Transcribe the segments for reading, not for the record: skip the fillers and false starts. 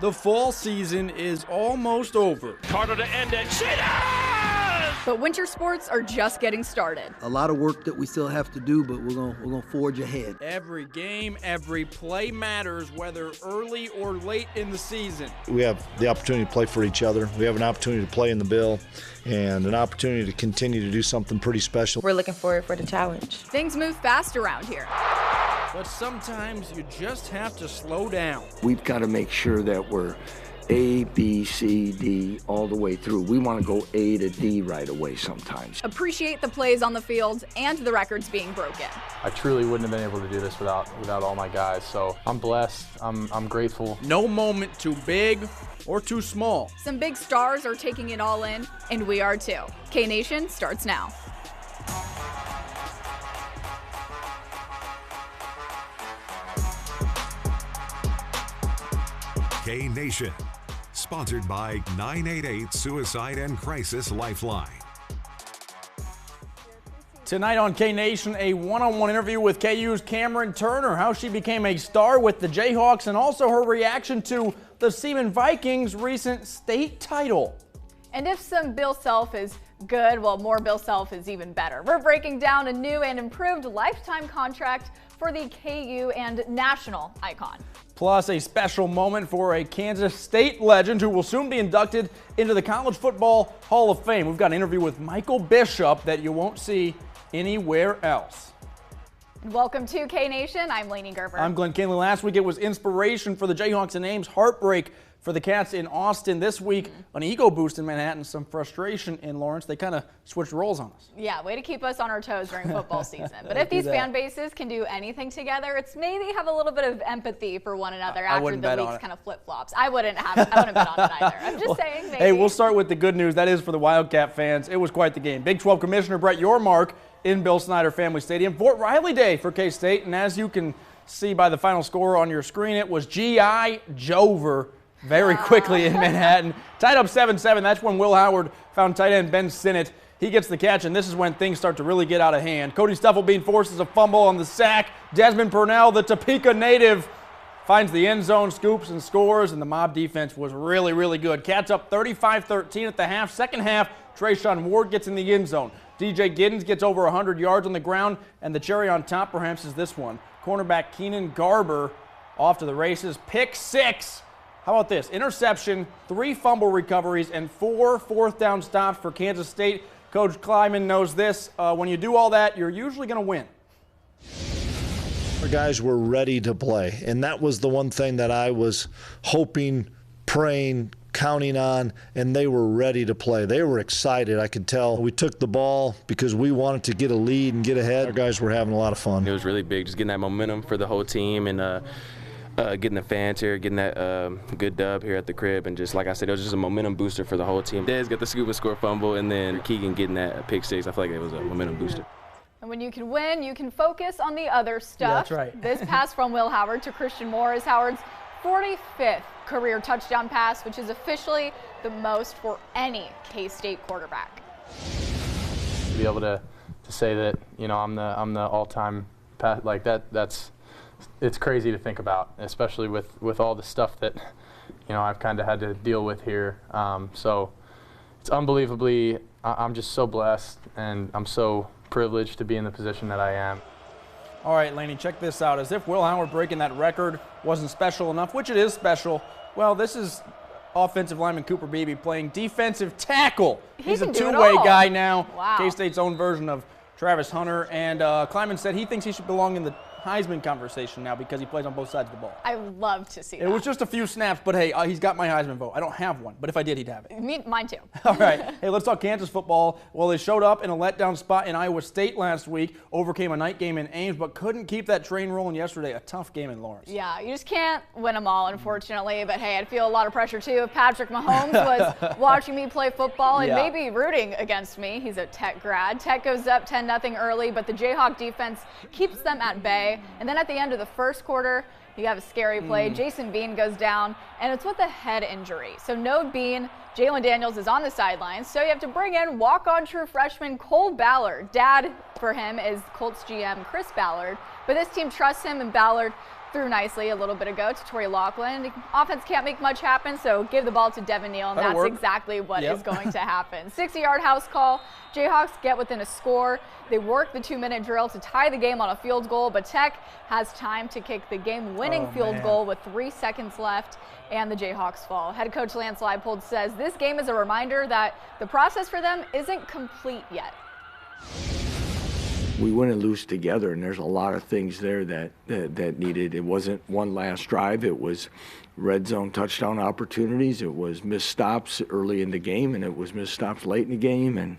The fall season is almost over. Carter to end it. She does! But winter sports are just getting started. A lot of work that we still have to do, but we're gonna forge ahead. Every game, every play matters, whether early or late in the season. We have the opportunity to play for each other. We have an opportunity to play in the Bill and an opportunity to continue to do something pretty special. We're looking forward for the challenge. Things move fast around here. But sometimes you just have to slow down. We've got to make sure that we're A, B, C, D all the way through. We want to go A to D right away sometimes. Appreciate the plays on the field and the records being broken. I truly wouldn't have been able to do this without all my guys. So I'm blessed. I'm grateful. No moment too big or too small. Some big stars are taking it all in, and we are too. K-Nation starts now. K-Nation, sponsored by 988 Suicide and Crisis Lifeline. Tonight on K-Nation, a one-on-one interview with KU's Cameron Turner, how she became a star with the Jayhawks, and also her reaction to the Seaman Vikings' recent state title. And if some Bill Self is good, well, more Bill Self is even better. We're breaking down a new and improved lifetime contract for the KU and national icon. Plus, a special moment for a Kansas State legend who will soon be inducted into the College Football Hall of Fame. We've got an interview with Michael Bishop that you won't see anywhere else. Welcome to K-Nation. I'm Lainey Gerber. I'm Glenn Kinley. Last week it was inspiration for the Jayhawks and Ames, heartbreak for the Cats in Austin. This week, an ego boost in Manhattan, some frustration in Lawrence. They kind of switched roles on us. Yeah, way to keep us on our toes during football season. But if these fan bases can do anything together, it's maybe have a little bit of empathy for one another after the weeks kind of flip-flops. I wouldn't bet on it either. I'm just saying, maybe. Hey, we'll start with the good news. That is for the Wildcat fans. It was quite the game. Big 12 Commissioner Brett Yormark in Bill Snyder Family Stadium. Fort Riley Day for K-State, and as you can see by the final score on your screen, it was G.I. Jover very quickly in Manhattan. Tied up 7-7. That's when Will Howard found tight end Ben Sinnott. He gets the catch, and this is when things start to really get out of hand. Cody Stufflebean forces a fumble on the sack. Desmond Purnell, the Topeka native, finds the end zone, scoops and scores, and the Mob defense was really, really good. Cats up 35-13 at the half. Second half, Trayshawn Ward gets in the end zone. DJ Giddens gets over 100 yards on the ground, and the cherry on top perhaps is this one. Cornerback Keenan Garber off to the races. Pick six. How about this? Interception, 3 fumble recoveries, and 4 fourth down stops for Kansas State. Coach Kleiman knows this. When you do all that, you're usually going to win. Our guys were ready to play, and that was the one thing that I was hoping, praying, counting on, and they were ready to play. They were excited, I could tell. We took the ball because we wanted to get a lead and get ahead. Our guys were having a lot of fun. It was really big, just getting that momentum for the whole team, and getting the fans here, getting that good dub here at the crib, and just like I said, it was just a momentum booster for the whole team. Dez got the scoop and score fumble, and then Keegan getting that pick six. I feel like it was a momentum booster. And when you can win, you can focus on the other stuff. Yeah, that's right. This pass from Will Howard to Christian Moore is Howard's 45th career touchdown pass, which is officially the most for any K-State quarterback. To be able to say that, you know, I'm the all-time pass like that, it's crazy to think about, especially with all the stuff that, you know, I've kind of had to deal with here. So it's unbelievably, I'm just so blessed, and I'm so privileged to be in the position that I am. All right, Laney, check this out. As if Will Howard breaking that record wasn't special enough, which it is special, well, this is offensive lineman Cooper Beebe playing defensive tackle. He's a two-way guy now. Wow. K-State's own version of Travis Hunter. And Kleiman said he thinks he should belong in the Heisman conversation now because he plays on both sides of the ball. I love to see that. It was just a few snaps, but hey, he's got my Heisman vote. I don't have one, but if I did, he'd have it. Mine too. All right. Hey, let's talk Kansas football. Well, they showed up in a letdown spot in Iowa State last week, overcame a night game in Ames, but couldn't keep that train rolling yesterday. A tough game in Lawrence. Yeah, you just can't win them all, unfortunately. But hey, I'd feel a lot of pressure too if Patrick Mahomes was watching me play football and maybe rooting against me. He's a Tech grad. Tech goes up 10-0 early, but the Jayhawk defense keeps them at bay. And then at the end of the first quarter, you have a scary play. Jason Bean goes down, and it's with a head injury. So no Bean. Jalen Daniels is on the sidelines, so you have to bring in walk-on true freshman Cole Ballard. Dad for him is Colts GM Chris Ballard, but this team trusts him, and Ballard threw nicely a little bit ago to Tori Loughlin. Offense can't make much happen, so give the ball to Devin Neal, and that's exactly what is going to happen. 60-yard house call. Jayhawks get within a score. They work the 2-minute drill to tie the game on a field goal, but Tech has time to kick the game-winning field goal with 3 seconds left, and the Jayhawks fall. Head coach Lance Leipold says this game is a reminder that the process for them isn't complete yet. We win and lose together, and there's a lot of things there that needed. It wasn't one last drive. It was red zone touchdown opportunities. It was missed stops early in the game, and it was missed stops late in the game, and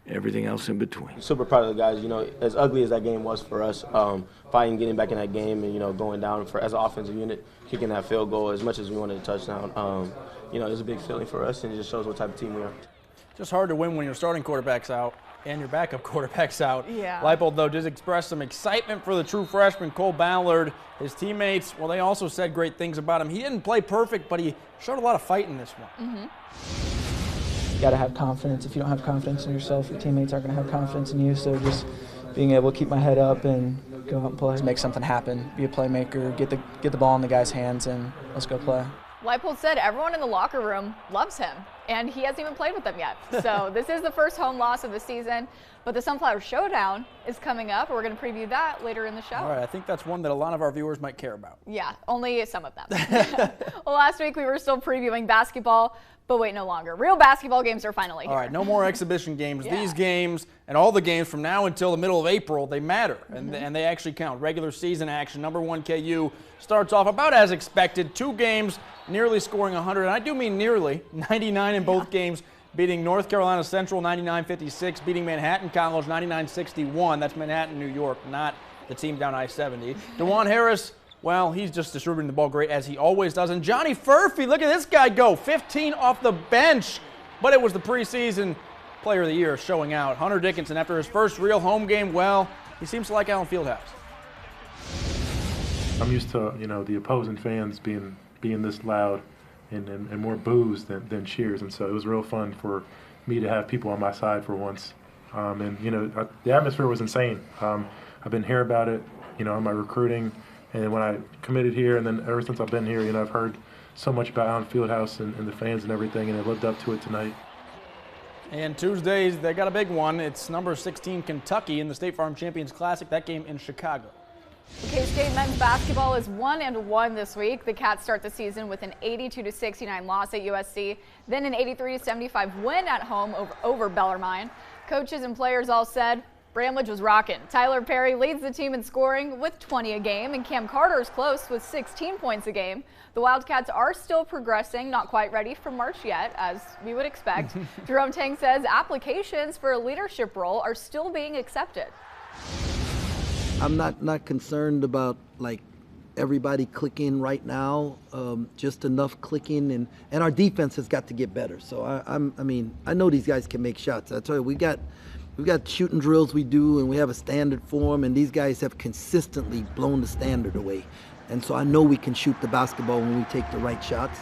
everything else in between. Super proud of the guys. You know, as ugly as that game was for us, fighting, getting back in that game, and going down as an offensive unit, kicking that field goal as much as we wanted a touchdown. It was a big feeling for us, and it just shows what type of team we are. Just hard to win when your starting quarterback's out and your backup quarterback's out. Yeah. Leipold, though, just expressed some excitement for the true freshman, Cole Ballard. His teammates, well, they also said great things about him. He didn't play perfect, but he showed a lot of fight in this one. You got to have confidence. If you don't have confidence in yourself, your teammates aren't going to have confidence in you. So just being able to keep my head up and go out and play. Make something happen. Be a playmaker. Get the ball in the guy's hands, and let's go play. Leipold said everyone in the locker room loves him, and he hasn't even played with them yet. So this is the first home loss of the season, but the Sunflower Showdown is coming up. We're going to preview that later in the show. All right, I think that's one that a lot of our viewers might care about. Yeah, only some of them. Well, last week we were still previewing basketball, but wait, no longer. Real basketball games are finally here. All right, no more exhibition games. Yeah. These games and all the games from now until the middle of April, they matter, and they actually count. Regular season action. Number 1 KU starts off about as expected. 2 games, nearly scoring 100, and I do mean nearly. 99 in both games, beating North Carolina Central 99-56, beating Manhattan College 99-61. That's Manhattan, New York, not the team down I-70. DeJuan Harris, well, he's just distributing the ball great as he always does. And Johnny Furphy, look at this guy go, 15 off the bench. But it was the preseason player of the year showing out. Hunter Dickinson, after his first real home game, well, he seems to like Allen Fieldhouse. I'm used to, the opposing fans being this loud and more boos than cheers. And so it was real fun for me to have people on my side for once. The atmosphere was insane. I've been hearing about it, in my recruiting. And when I committed here, and then ever since I've been here, I've heard so much about Allen Fieldhouse and the fans and everything, and I lived up to it tonight. And Tuesdays, they got a big one. It's number 16 Kentucky in the State Farm Champions Classic. That game in Chicago. K-State men's basketball is 1-1 this week. The Cats start the season with an 82-69 loss at USC, then an 83-75 win at home over Bellarmine. Coaches and players all said Bramlage was rocking. Tyler Perry leads the team in scoring with 20 a game, and Cam Carter is close with 16 points a game. The Wildcats are still progressing, not quite ready for March yet, as we would expect. Jerome Tang says applications for a leadership role are still being accepted. I'm not concerned about everybody clicking right now, just enough clicking, and our defense has got to get better. So I know these guys can make shots. I tell you, we've got shooting drills we do, and we have a standard for them, and these guys have consistently blown the standard away. And so I know we can shoot the basketball when we take the right shots,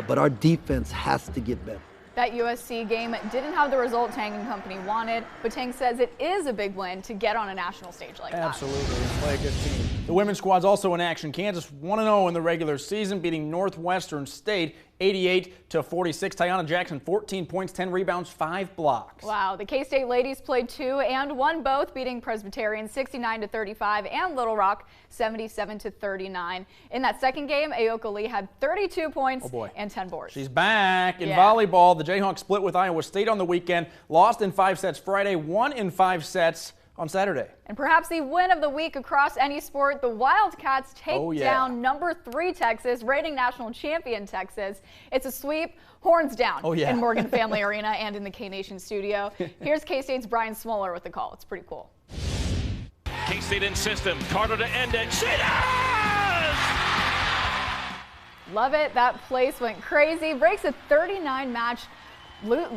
but our defense has to get better. That USC game didn't have the result Tang and company wanted, but Tang says it is a big win to get on a national stage like that. Absolutely, and play a good team. The women's squad's also in action. Kansas 1-0 in the regular season, beating Northwestern State 88-46. Tiana Jackson, 14 points, 10 rebounds, 5 blocks. Wow, the K-State ladies played 2 and won both, beating Presbyterian 69-35 and Little Rock 77-39. In that second game, Aoka Lee had 32 points and 10 boards. She's back in volleyball. The Jayhawks split with Iowa State on the weekend, lost in 5 sets Friday, won in 5 sets on Saturday. And perhaps the win of the week across any sport, the Wildcats take down number 3 Texas, reigning national champion Texas. It's a sweep, horns down in Morgan Family Arena and in the K-Nation studio. Here's K-State's Brian Smoller with the call. It's pretty cool. K-State in system. Carter to end it. She does! Love it. That place went crazy. Breaks a 39-match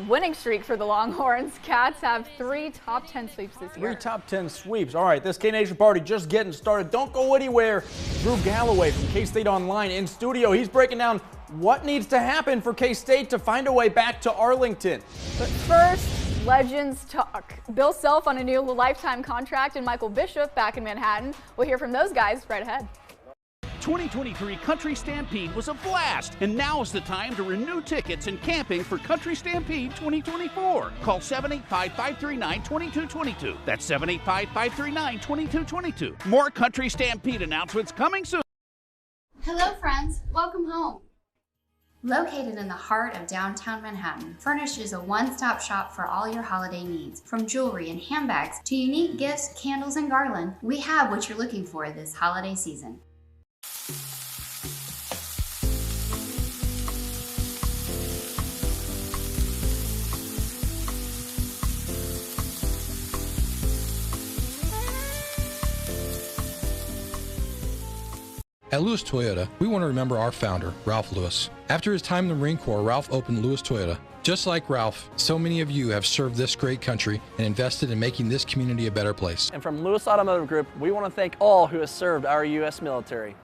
winning streak for the Longhorns. Cats have 3 top 10 sweeps this year. 3 top 10 sweeps. All right, this K-Nation party just getting started. Don't go anywhere. Drew Galloway from K-State Online in studio. He's breaking down what needs to happen for K-State to find a way back to Arlington. But first, Legends talk. Bill Self on a new lifetime contract and Michael Bishop back in Manhattan. We'll hear from those guys right ahead. 2023 Country Stampede was a blast, and now is the time to renew tickets and camping for Country Stampede 2024. Call 785-539-2222. That's 785-539-2222. More Country Stampede announcements coming soon. Hello, friends. Welcome home. Located in the heart of downtown Manhattan, Furnish is a one-stop shop for all your holiday needs. From jewelry and handbags to unique gifts, candles, and garland, we have what you're looking for this holiday season. At Lewis Toyota, we want to remember our founder, Ralph Lewis. After his time in the Marine Corps, Ralph opened Lewis Toyota. Just like Ralph, so many of you have served this great country and invested in making this community a better place. And from Lewis Automotive Group, we want to thank all who have served our U.S. military.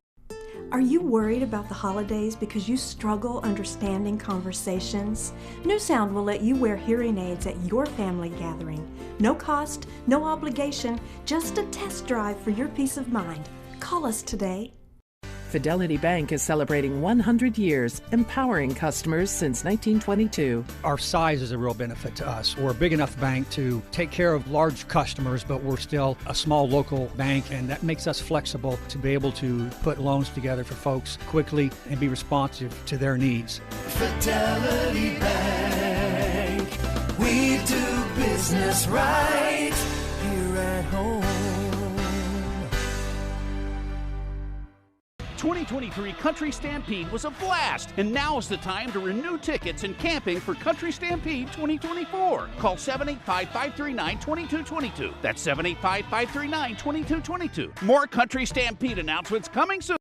Are you worried about the holidays because you struggle understanding conversations? New Sound will let you wear hearing aids at your family gathering. No cost, no obligation, just a test drive for your peace of mind. Call us today. Fidelity Bank is celebrating 100 years, empowering customers since 1922. Our size is a real benefit to us. We're a big enough bank to take care of large customers, but we're still a small local bank, and that makes us flexible to be able to put loans together for folks quickly and be responsive to their needs. Fidelity Bank, we do business right here at home. 2023 Country Stampede was a blast, and now is the time to renew tickets and camping for Country Stampede 2024. Call 785-539-2222. That's 785-539-2222. More Country Stampede announcements coming soon.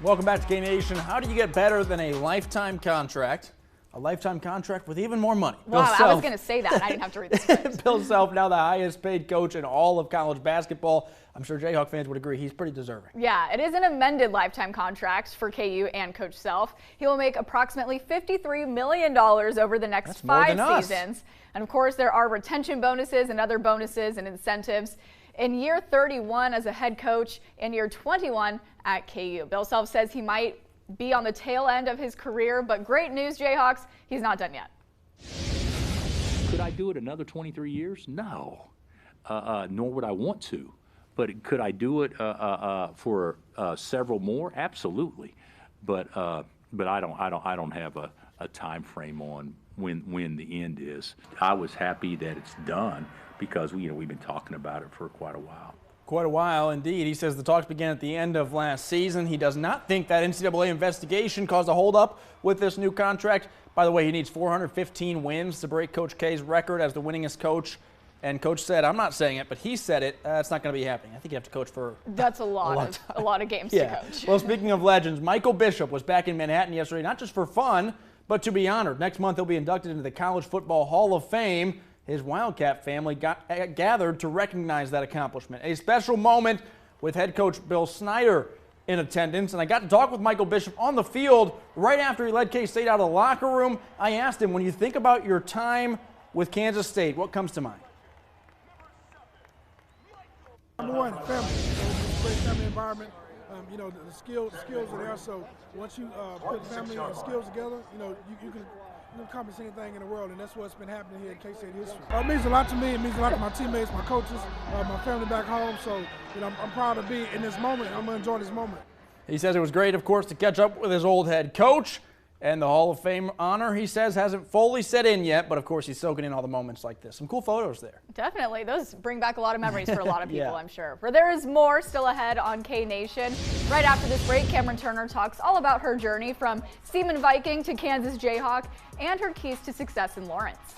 Welcome back to K-Nation. How do you get better than a lifetime contract? A lifetime contract with even more money. Wow, I was going to say that. I didn't have to read the script. Bill Self, now the highest paid coach in all of college basketball. I'm sure Jayhawk fans would agree he's pretty deserving. Yeah, it is an amended lifetime contract for KU and Coach Self. He will make approximately $53 million over the next 5 seasons. And of course, there are retention bonuses and other bonuses and incentives in year 31 as a head coach and year 21 at KU. Bill Self says he might be on the tail end of his career, but great news, Jayhawks, he's not done yet. Could I do it another 23 years? No, nor would I want to. But could I do it for several more? Absolutely. But I don't have a time frame on when the end is. I was happy that it's done because we've been talking about it for quite a while. Quite a while, indeed. He says the talks began at the end of last season. He does not think that NCAA investigation caused a holdup with this new contract. By the way, he needs 415 wins to break Coach K's record as the winningest coach. And Coach said, I'm not saying it, but he said it, it's not going to be happening. I think you have to coach for That's a lot of games to coach. Well, speaking of legends, Michael Bishop was back in Manhattan yesterday, not just for fun, but to be honored. Next month, he'll be inducted into the College Football Hall of Fame. His Wildcat family gathered to recognize that accomplishment. A special moment with head coach Bill Snyder in attendance. And I got to talk with Michael Bishop on the field right after he led K-State out of the locker room. I asked him, when you think about your time with Kansas State, what comes to mind? Number one, family. It's a great family environment. The skills are there. So once you put family and skills together, you can accomplish anything in the world, and that's what's been happening here in K-State history. It means a lot to me. It means a lot to my teammates, my coaches, my family back home. So I'm proud to be in this moment. I'm going to enjoy this moment. He says it was great, of course, to catch up with his old head coach. And the Hall of Fame honor, he says, hasn't fully set in yet, but of course he's soaking in all the moments like this. Some cool photos there. Definitely. Those bring back a lot of memories for a lot of people, I'm sure. But there is more still ahead on K-Nation. Right after this break, Cameron Turner talks all about her journey from Seaman Viking to Kansas Jayhawk and her keys to success in Lawrence.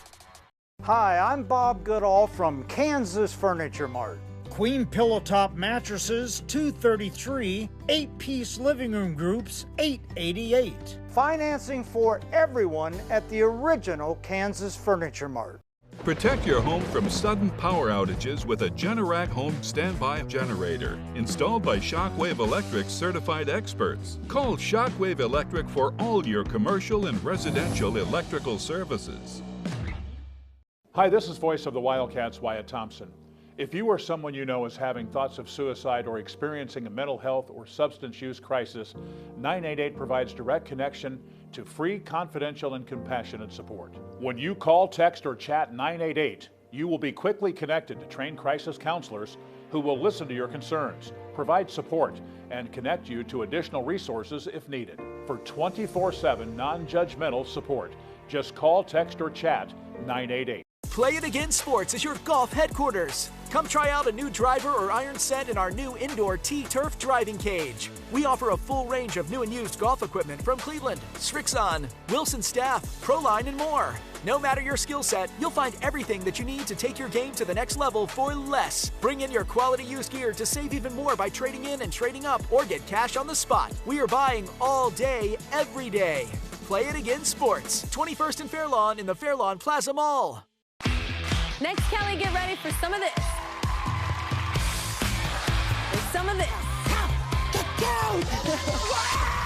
Hi, I'm Bob Goodall from Kansas Furniture Mart. Queen pillow top mattresses, $233. 8-piece living room groups, $888. Financing for everyone at the original Kansas Furniture Mart. Protect your home from sudden power outages with a Generac home standby generator installed by Shockwave Electric certified experts. Call Shockwave Electric for all your commercial and residential electrical services. Hi, this is voice of the Wildcats, Wyatt Thompson. If you or someone you know is having thoughts of suicide or experiencing a mental health or substance use crisis, 988 provides direct connection to free, confidential, and compassionate support. When you call, text, or chat 988, you will be quickly connected to trained crisis counselors who will listen to your concerns, provide support, and connect you to additional resources if needed. For 24/7 non-judgmental support, just call, text, or chat 988. Play It Again Sports is your golf headquarters. Come try out a new driver or iron set in our new indoor T-Turf driving cage. We offer a full range of new and used golf equipment from Cleveland, Srixon, Wilson Staff, Proline, and more. No matter your skill set, you'll find everything that you need to take your game to the next level for less. Bring in your quality used gear to save even more by trading in and trading up or get cash on the spot. We are buying all day, every day. Play It Again Sports, 21st and Fairlawn in the Fairlawn Plaza Mall. Next, Kelly, get ready for some of this. And some of this.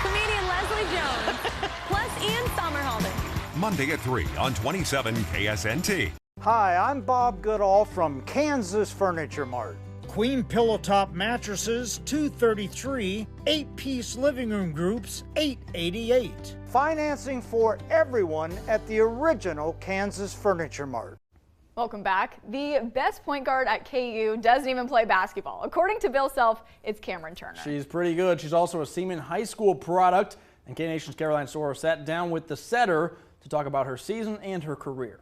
Comedian Leslie Jones, plus Ian Somerhalder. Monday at 3 on 27 KSNT. Hi, I'm Bob Goodall from Kansas Furniture Mart. Queen Pillow Top mattresses, $233. 8-piece living room groups, $888. Financing for everyone at the original Kansas Furniture Mart. Welcome back. The best point guard at KU doesn't even play basketball. According to Bill Self, it's Cameron Turner. She's pretty good. She's also a Seaman High School product. And K-Nation's Caroline Soro sat down with the setter to talk about her season and her career.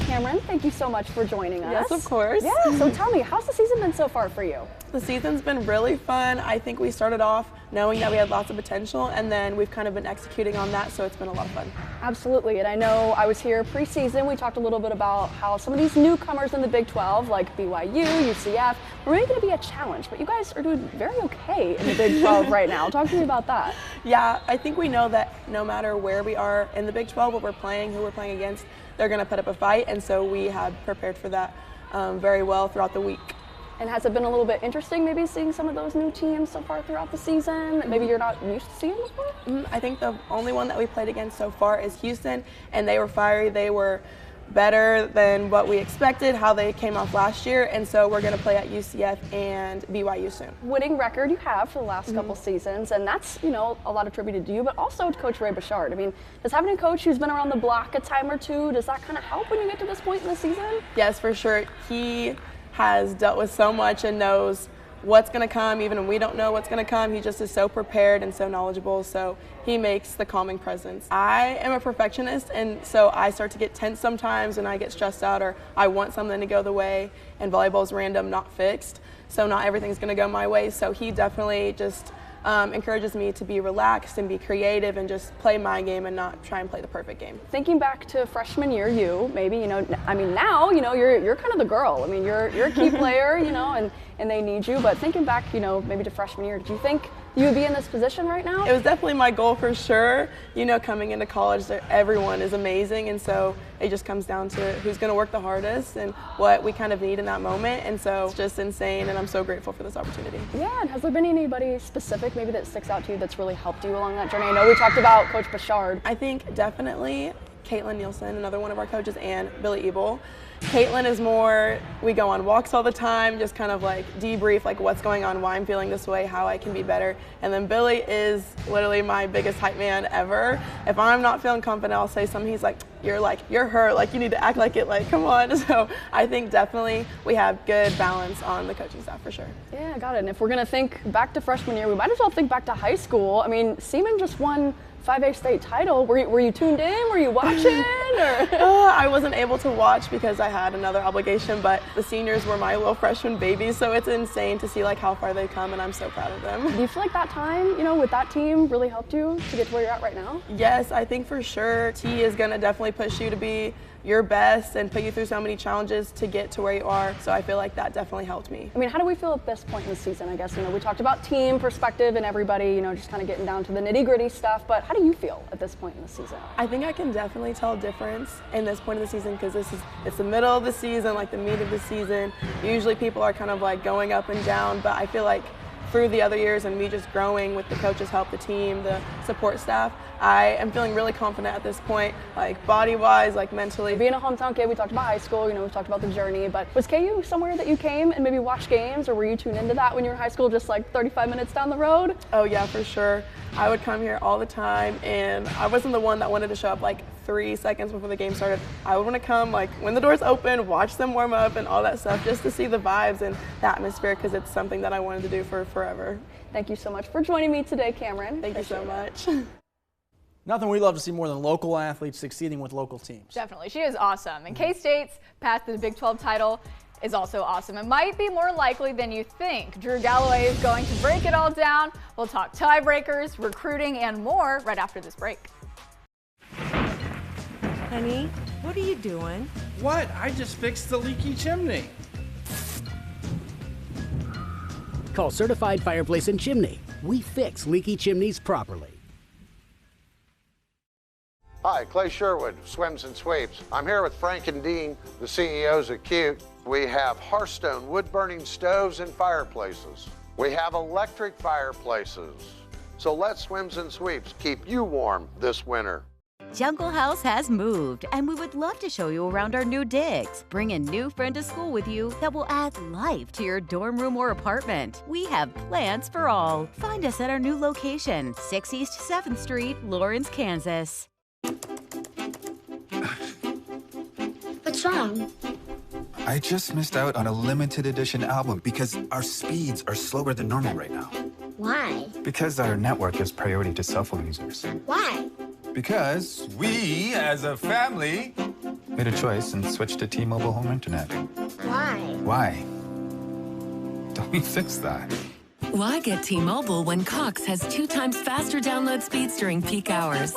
Cameron, thank you so much for joining us. Yes, of course. Yeah, so tell me, how's the season been so far for you? The season's been really fun. I think we started off knowing that we had lots of potential, and then we've kind of been executing on that, so it's been a lot of fun. Absolutely, and I know I was here preseason. We talked a little bit about how some of these newcomers in the Big 12, like BYU, UCF, are really going to be a challenge, but you guys are doing very okay in the Big 12 right now. Talk to me about that. Yeah, I think we know that no matter where we are in the Big 12, what we're playing, who we're playing against, they're going to put up a fight, and so we have prepared for that very well throughout the week. And has it been a little bit interesting maybe seeing some of those new teams so far throughout the season that maybe you're not used to seeing before? I think the only one that we played against so far is Houston, and they were fiery. They were better than what we expected, how they came off last year, and so we're going to play at UCF and BYU soon. Winning record you have for the last couple seasons, and that's, you know, a lot attributed to you, but also to Coach Ray Bouchard. I mean, does having a coach who's been around the block a time or two, does that kind of help when you get to this point in the season? Yes, for sure. He has dealt with so much and knows what's going to come, even when we don't know what's going to come. He just is so prepared and so knowledgeable, so he makes the calming presence. I am a perfectionist, and so I start to get tense sometimes and I get stressed out, or I want something to go the way, and volleyball's random, not fixed, so not everything's going to go my way. So he definitely just encourages me to be relaxed and be creative and just play my game and not try and play the perfect game. Thinking back to freshman year, maybe, you know, I mean, now, you know, you're kind of the girl. I mean, you're a key player, you know, and they need you. But thinking back, you know, maybe to freshman year, did you think you would be in this position right now? It was definitely my goal for sure. You know, coming into college, everyone is amazing, and so it just comes down to who's going to work the hardest and what we kind of need in that moment. And so it's just insane, and I'm so grateful for this opportunity. Yeah, and has there been anybody specific maybe that sticks out to you that's really helped you along that journey? I know we talked about Coach Bouchard. I think definitely Caitlin Nielsen, another one of our coaches, and Billy Ebel. Caitlin is more, we go on walks all the time, just kind of like debrief like what's going on, why I'm feeling this way, how I can be better. And then Billy is literally my biggest hype man ever. If I'm not feeling confident, I'll say something. He's like, you're her, like you need to act like it, like come on. So I think definitely we have good balance on the coaching staff for sure. Yeah, got it. And if we're gonna think back to freshman year, we might as well think back to high school. I mean, Seaman just won 5A state title. Were you tuned in? Were you watching? Or? I wasn't able to watch because I had another obligation, but the seniors were my little freshman babies, so it's insane to see like how far they've come, and I'm so proud of them. Do you feel like that time, you know, with that team really helped you to get to where you're at right now? Yes, I think for sure. T is gonna definitely push you to be your best and put you through so many challenges to get to where you are. So I feel like that definitely helped me. I mean, how do we feel at this point in the season? I guess, you know, we talked about team perspective and everybody, you know, just kind of getting down to the nitty-gritty stuff, but how do you feel at this point in the season? I think I can definitely tell a difference in this point of the season because it's the middle of the season, like the meat of the season. Usually people are kind of like going up and down, but I feel like through the other years and me just growing with the coaches' help, the team, the support staff, I am feeling really confident at this point, like body-wise, like mentally. Being a hometown kid, we talked about high school, you know, we talked about the journey, but was KU somewhere that you came and maybe watched games, or were you tuned into that when you were in high school, just like 35 minutes down the road? Oh yeah, for sure. I would come here all the time, and I wasn't the one that wanted to show up like 3 seconds before the game started. I would want to come like when the doors open, watch them warm up and all that stuff, just to see the vibes and the atmosphere, because it's something that I wanted to do for forever. Thank you so much for joining me today, Cameron. Thank you so much. Nothing we love to see more than local athletes succeeding with local teams. Definitely. She is awesome. And K-State's path to the Big 12 title is also awesome. It might be more likely than you think. Drew Galloway is going to break it all down. We'll talk tiebreakers, recruiting, and more right after this break. Honey, what are you doing? What? I just fixed the leaky chimney. Call Certified Fireplace and Chimney. We fix leaky chimneys properly. Hi, Clay Sherwood, Swims and Sweeps. I'm here with Frank and Dean, the CEOs at Cute. We have Hearthstone wood-burning stoves and fireplaces. We have electric fireplaces. So let Swims and Sweeps keep you warm this winter. Jungle House has moved, and we would love to show you around our new digs. Bring a new friend to school with you that will add life to your dorm room or apartment. We have plans for all. Find us at our new location, 6 East 7th Street, Lawrence, Kansas. What's wrong? I just missed out on a limited edition album because our speeds are slower than normal right now. Why? Because our network is priority to cell phone users. Why? Because we, as a family, made a choice and switched to T-Mobile Home Internet. Why? Why? Don't we fix that? Why get T-Mobile when Cox has 2 times faster download speeds during peak hours?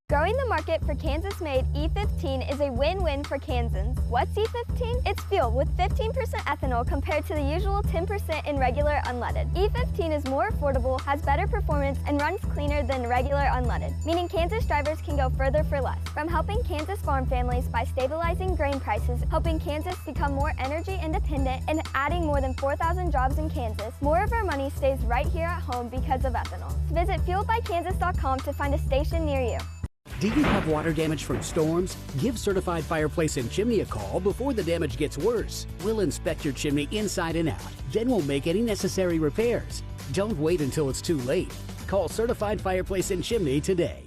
Growing the market for Kansas-made E15 is a win-win for Kansans. What's E15? It's fuel with 15% ethanol compared to the usual 10% in regular unleaded. E15 is more affordable, has better performance, and runs cleaner than regular unleaded, meaning Kansas drivers can go further for less. From helping Kansas farm families by stabilizing grain prices, helping Kansas become more energy independent, and adding more than 4,000 jobs in Kansas, more of our money stays right here at home because of ethanol. Visit fueledbykansas.com to find a station near you. Do you have water damage from storms? Give Certified Fireplace and Chimney a call before the damage gets worse. We'll inspect your chimney inside and out. Then we'll make any necessary repairs. Don't wait until it's too late. Call Certified Fireplace and Chimney today.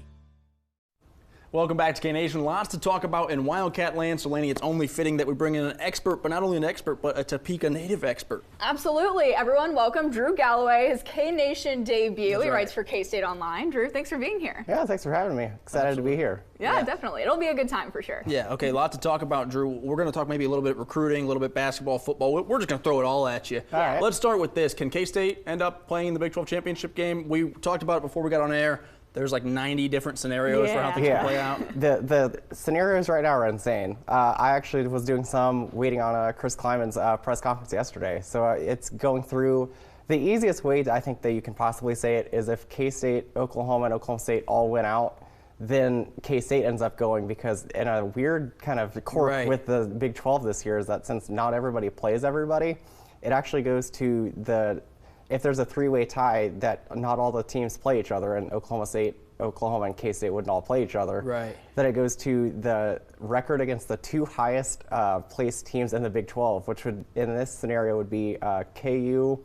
Welcome back to K-Nation. Lots to talk about in Wildcat land. So, Laney, it's only fitting that we bring in an expert, but not only an expert, but a Topeka native expert. Absolutely. Everyone, welcome Drew Galloway, his K-Nation debut. That's he right. writes for K-State Online. Drew, thanks for being here. Yeah, thanks for having me. Excited to be here. Yeah, definitely. It'll be a good time for sure. Yeah, okay, a lot to talk about, Drew. We're going to talk maybe a little bit recruiting, a little bit basketball, football. We're just going to throw it all at you. All right. Let's start with this. Can K-State end up playing in the Big 12 championship game? We talked about it before we got on air. There's like 90 different scenarios for how things can play out. The scenarios right now are insane. I actually was doing some waiting on Chris Kleiman's press conference yesterday. So it's going through. The easiest way I think that you can possibly say it is if K-State, Oklahoma, and Oklahoma State all win out, then K-State ends up going, because in a weird kind of quirk with the Big 12 this year is that since not everybody plays everybody, it actually goes to if there's a 3-way tie that not all the teams play each other, and Oklahoma State, Oklahoma, and K-State wouldn't all play each other, then it goes to the record against the 2 highest placed teams in the Big 12, which would, in this scenario, would be KU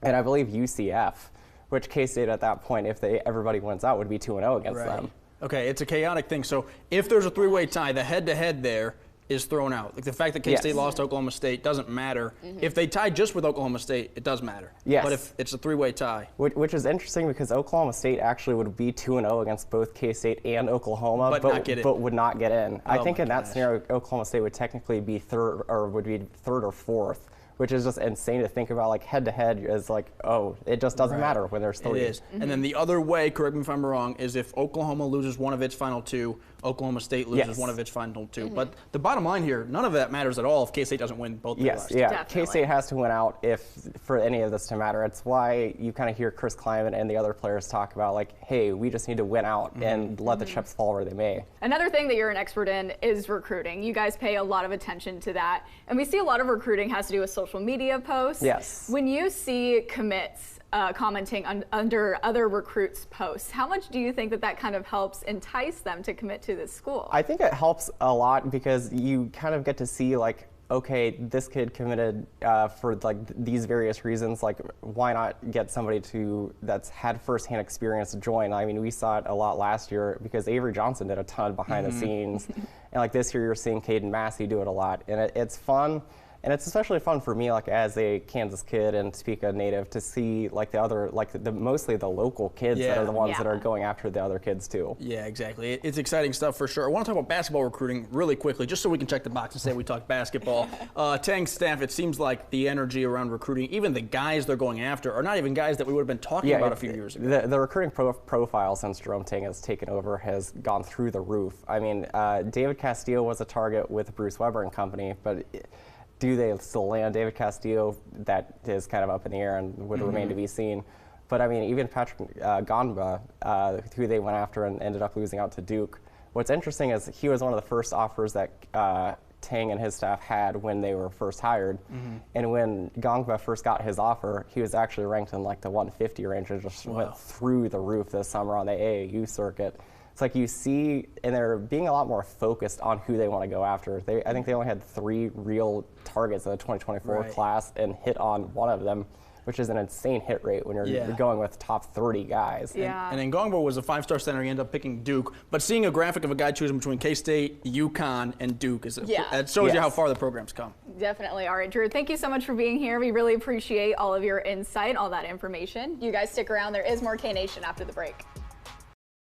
and I believe UCF, which K-State at that point, if everybody wins out, would be 2-0 against them. Okay, it's a chaotic thing. So if there's a 3-way tie, the head-to-head there is thrown out. Like the fact that K-State lost to Oklahoma State doesn't matter. If they tie just with Oklahoma State, it does matter. Yes. But if it's a 3-way tie. Which is interesting because Oklahoma State actually would be 2-0 against both K-State and Oklahoma, but would not get in. I think in that gosh. scenario, Oklahoma State would technically be third or fourth, which is just insane to think about. Like head-to-head is like, oh, it just doesn't matter when there's 3. It is. And then the other way, correct me if I'm wrong, is if Oklahoma loses one of its final 2, Oklahoma State loses one of its final two. But the bottom line here, none of that matters at all if K-State doesn't win both their last two. K-State has to win out for any of this to matter. It's why you kind of hear Chris Kleiman and the other players talk about, like, hey, we just need to win out and let the chips fall where they may. Another thing that you're an expert in is recruiting. You guys pay a lot of attention to that. And we see a lot of recruiting has to do with social media posts. Yes. When you see commits commenting under other recruits' posts, how much do you think that kind of helps entice them to commit to this school? I think it helps a lot because you kind of get to see, like, okay, this kid committed for like these various reasons. Like, why not get somebody that's had firsthand experience to join? I mean, we saw it a lot last year because Avery Johnson did a ton behind the scenes, and like this year you're seeing Caden Massey do it a lot, and it's fun. And it's especially fun for me, like as a Kansas kid and Topeka native, to see like the other, like mostly the local kids that are the ones that are going after the other kids too. Yeah, exactly. It's exciting stuff for sure. I want to talk about basketball recruiting really quickly, just so we can check the box and say we talked basketball. Tang's staff, it seems like the energy around recruiting, even the guys they're going after, are not even guys that we would have been talking about a few years ago. The recruiting profile since Jerome Tang has taken over has gone through the roof. I mean, David Castillo was a target with Bruce Weber and company, but do they still land David Castillo? That is kind of up in the air and would remain to be seen. But I mean, even Patrick Gondba, who they went after and ended up losing out to Duke. What's interesting is he was one of the first offers that Tang and his staff had when they were first hired. And when Gongba first got his offer, he was actually ranked in like the 150 range and just went through the roof this summer on the AAU circuit. It's like you see, and they're being a lot more focused on who they want to go after. I think they only had 3 real targets in the 2024 class and hit on one of them, which is an insane hit rate when you're going with top 30 guys. And then Gongbo was a 5-star center. He ended up picking Duke. But seeing a graphic of a guy choosing between K-State, UConn, and Duke, that shows you how far the program's come. Definitely. All right, Drew, thank you so much for being here. We really appreciate all of your insight, all that information. You guys stick around. There is more K-Nation after the break.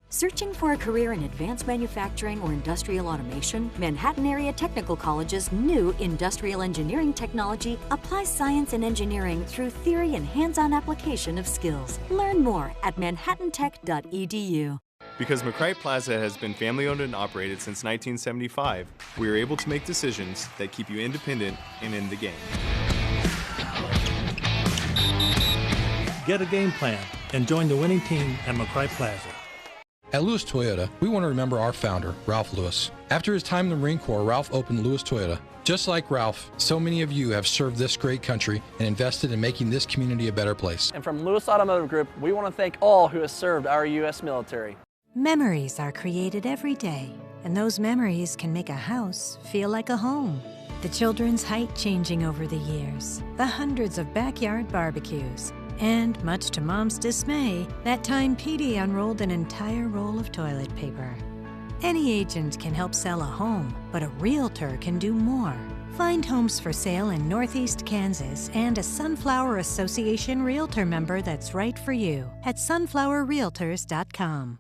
Searching for a career in advanced manufacturing or industrial automation? Manhattan Area Technical College's new Industrial Engineering Technology applies science and engineering through theory and hands-on application of skills. Learn more at manhattantech.edu. Because McCray Plaza has been family-owned and operated since 1975, we are able to make decisions that keep you independent and in the game. Get a game plan and join the winning team at McCray Plaza. At Lewis Toyota, we want to remember our founder, Ralph Lewis. After his time in the Marine Corps, Ralph opened Lewis Toyota. Just like Ralph, so many of you have served this great country and invested in making this community a better place. And from Lewis Automotive Group, we want to thank all who have served our U.S. military. Memories are created every day, and those memories can make a house feel like a home. The children's height changing over the years, the hundreds of backyard barbecues, and, much to Mom's dismay, that time Petey unrolled an entire roll of toilet paper. Any agent can help sell a home, but a realtor can do more. Find homes for sale in Northeast Kansas and a Sunflower Association Realtor member that's right for you at sunflowerrealtors.com.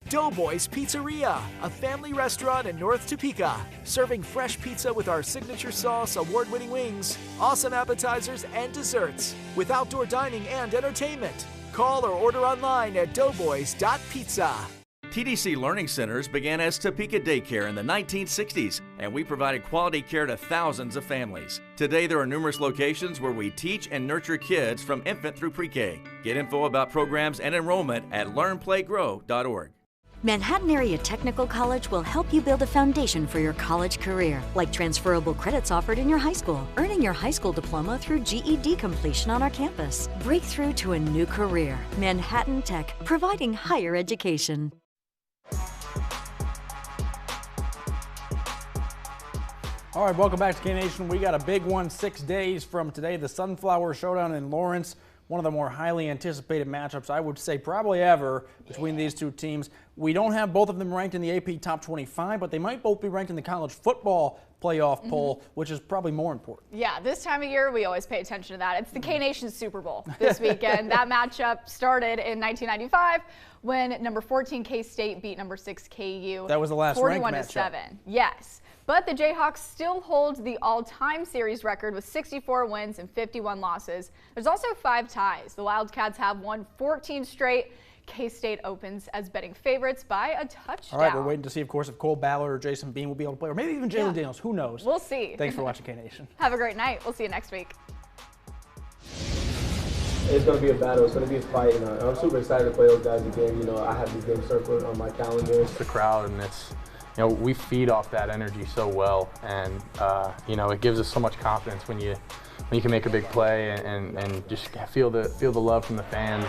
Doughboys Pizzeria, a family restaurant in North Topeka, serving fresh pizza with our signature sauce, award-winning wings, awesome appetizers, and desserts, with outdoor dining and entertainment. Call or order online at doughboys.pizza. TDC Learning Centers began as Topeka Daycare in the 1960s, and we provided quality care to thousands of families. Today, there are numerous locations where we teach and nurture kids from infant through pre-K. Get info about programs and enrollment at learnplaygrow.org. Manhattan Area Technical College will help you build a foundation for your college career, like transferable credits offered in your high school, earning your high school diploma through GED completion on our campus. Break through to a new career. Manhattan Tech, providing higher education. All right, welcome back to K-Nation. We got a big one 6 days from today, the Sunflower Showdown in Lawrence. One of the more highly anticipated matchups, I would say, probably ever between these two teams. We don't have both of them ranked in the AP Top 25, but they might both be ranked in the college football playoff poll, which is probably more important. Yeah, this time of year, we always pay attention to that. It's the K-Nation Super Bowl this weekend. That matchup started in 1995 when number 14 K-State beat number 6 KU. That was the last ranked matchup. 41-7. Yes. But the Jayhawks still hold the all-time series record with 64 wins and 51 losses. There's also 5 ties. The Wildcats have won 14 straight. K-State opens as betting favorites by a touchdown. All right, we're waiting to see, of course, if Cole Ballard or Jason Bean will be able to play, or maybe even Jalen Daniels. Who knows? We'll see. Thanks for watching K-Nation. Have a great night. We'll see you next week. It's going to be a battle. It's going to be a fight, and I'm super excited to play those guys again. You know, I have these games circled on my calendar. The crowd, and it's, you know, we feed off that energy so well, and you know, it gives us so much confidence when you can make a big play and just feel the love from the fans.